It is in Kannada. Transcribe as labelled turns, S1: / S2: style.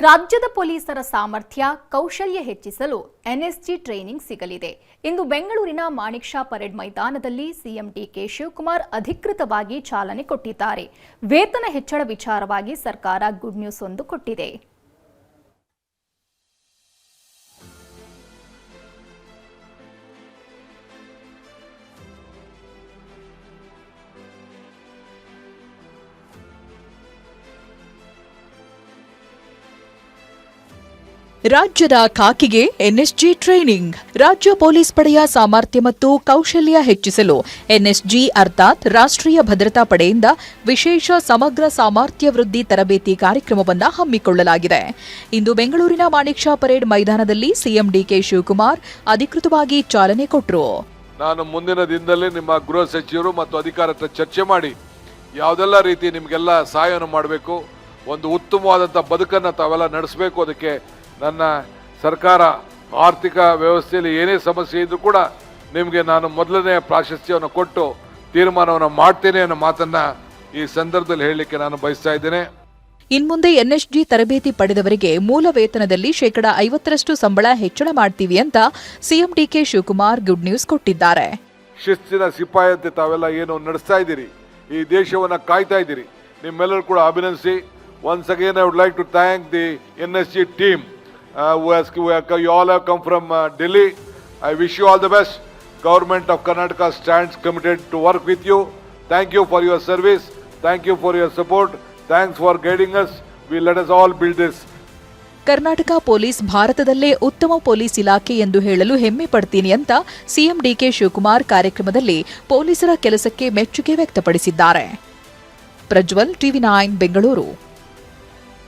S1: ರಾಜ್ಯದ ಪೊಲೀಸರ ಸಾಮರ್ಥ್ಯ ಕೌಶಲ್ಯ ಹೆಚ್ಚಿಸಲು ಎನ್ಎಸ್ಜಿ ಟ್ರೈನಿಂಗ್ ಸಿಗಲಿದೆ. ಇಂದು ಬೆಂಗಳೂರಿನ ಮಾಣಿಕ್ ಷಾ ಪರೇಡ್ ಮೈದಾನದಲ್ಲಿ ಸಿಎಂ ಡಿಕೆ ಶಿವಕುಮಾರ್ ಅಧಿಕೃತವಾಗಿ ಚಾಲನೆ ಕೊಟ್ಟಿದ್ದಾರೆ. ವೇತನ ಹೆಚ್ಚಳ ವಿಚಾರವಾಗಿ ಸರ್ಕಾರ ಗುಡ್ ನ್ಯೂಸ್ ಒಂದು ಕೊಟ್ಟಿದೆ.
S2: ರಾಜ್ಯದ ಖಾಕಿಗೆ ಎನ್ಎಸ್ಜಿ ಟ್ರೈನಿಂಗ್. ರಾಜ್ಯ ಪೊಲೀಸ್ ಪಡೆಯ ಸಾಮರ್ಥ್ಯ ಮತ್ತು ಕೌಶಲ್ಯ ಹೆಚ್ಚಿಸಲು ಎನ್ಎಸ್ಜಿ ಅರ್ಥಾತ್ ರಾಷ್ಟ್ರೀಯ ಭದ್ರತಾ ಪಡೆಯಿಂದ ವಿಶೇಷ ಸಮಗ್ರ ಸಾಮರ್ಥ್ಯ ವೃದ್ಧಿ ತರಬೇತಿ ಕಾರ್ಯಕ್ರಮವನ್ನು ಹಮ್ಮಿಕೊಳ್ಳಲಾಗಿದೆ. ಇಂದು ಬೆಂಗಳೂರಿನ ಮಾಣಿಕ್ ಷಾ ಪರೇಡ್ ಮೈದಾನದಲ್ಲಿ ಸಿಎಂ ಡಿಕೆ ಶಿವಕುಮಾರ್ ಅಧಿಕೃತವಾಗಿ ಚಾಲನೆ ಕೊಟ್ಟರು.
S3: ನಾನು ಮುಂದಿನ ದಿನದಲ್ಲಿ ನಿಮ್ಮ ಗೃಹ ಸಚಿವರು ಮತ್ತು ಅಧಿಕಾರತ್ರ ಚರ್ಚೆ ಮಾಡಿ ಯಾವುದೆಲ್ಲ ರೀತಿ ನಿಮಗೆಲ್ಲ ಸಹಾಯವನ್ನು ಮಾಡಬೇಕು, ಒಂದು ಉತ್ತಮವಾದಂಥ ಬದುಕನ್ನು ತಾವೆಲ್ಲ ನಡೆಸಬೇಕು. ಅದಕ್ಕೆ ನನ್ನ ಸರ್ಕಾರ ಆರ್ಥಿಕ ವ್ಯವಸ್ಥೆಯಲ್ಲಿ ಏನೇ ಸಮಸ್ಯೆ ಇದ್ರೂ ಕೂಡ ನಿಮಗೆ ನಾನು ಮೊದಲನೇ ಪ್ರಾಶಸ್ತ್ಯವನ್ನು ಕೊಟ್ಟು ತೀರ್ಮಾನವನ್ನು ಮಾಡ್ತೇನೆ ಅನ್ನೋ ಮಾತನ್ನ ಈ ಸಂದರ್ಭದಲ್ಲಿ ಹೇಳಲಿಕ್ಕೆ ನಾನು ಬಯಸ್ತಾ ಇದ್ದೇನೆ.
S2: ಇನ್ಮುಂದೆ ಎನ್ಎಸ್ಜಿ ತರಬೇತಿ ಪಡೆದವರಿಗೆ ಮೂಲ ವೇತನದಲ್ಲಿ 50% ಸಂಬಳ ಹೆಚ್ಚಳ ಮಾಡ್ತೀವಿ ಅಂತ CM DK Shivakumar good news ಕೊಟ್ಟಿದ್ದಾರೆ.
S3: ಶಿಸ್ತಿನ ಸಿಪಾಯಿಯಂತೆ ತಾವೆಲ್ಲ ಏನು ನಡೆಸ್ತಾ ಇದ್ದೀರಿ, ಈ ದೇಶವನ್ನು ಕಾಯ್ತಾ ಇದ್ದೀರಿ, ನಿಮ್ಮೆಲ್ಲರೂ ಕೂಡ ಅಭಿನಂದಿಸಿ. Once again, I would like to thank the NSG team you all have come from Delhi. I wish you all the best. Government of Karnataka stands committed to work with you. Thank you for your service. Thank you for your support. Thanks for guiding us. Let us all build this.
S2: Karnataka police ಭಾರತದಲ್ಲೇ ಉತ್ತಮ ಪೊಲೀಸ್ ಇಲಾಖೆ ಎಂದು ಹೇಳಲು ಹೆಮ್ಮೆ ಪಡ್ತೀನಿ ಅಂತ ಸಿಎಂ ಡಿಕೆ ಶಿವಕುಮಾರ್ ಕಾರ್ಯಕ್ರಮದಲ್ಲಿ ಪೊಲೀಸರ ಕೆಲಸಕ್ಕೆ ಮೆಚ್ಚುಗೆ ವ್ಯಕ್ತಪಡಿಸಿದ್ದಾರೆ. ಪ್ರಜ್ವಲ್, ಟಿವಿ9 ಬೆಂಗಳೂರು.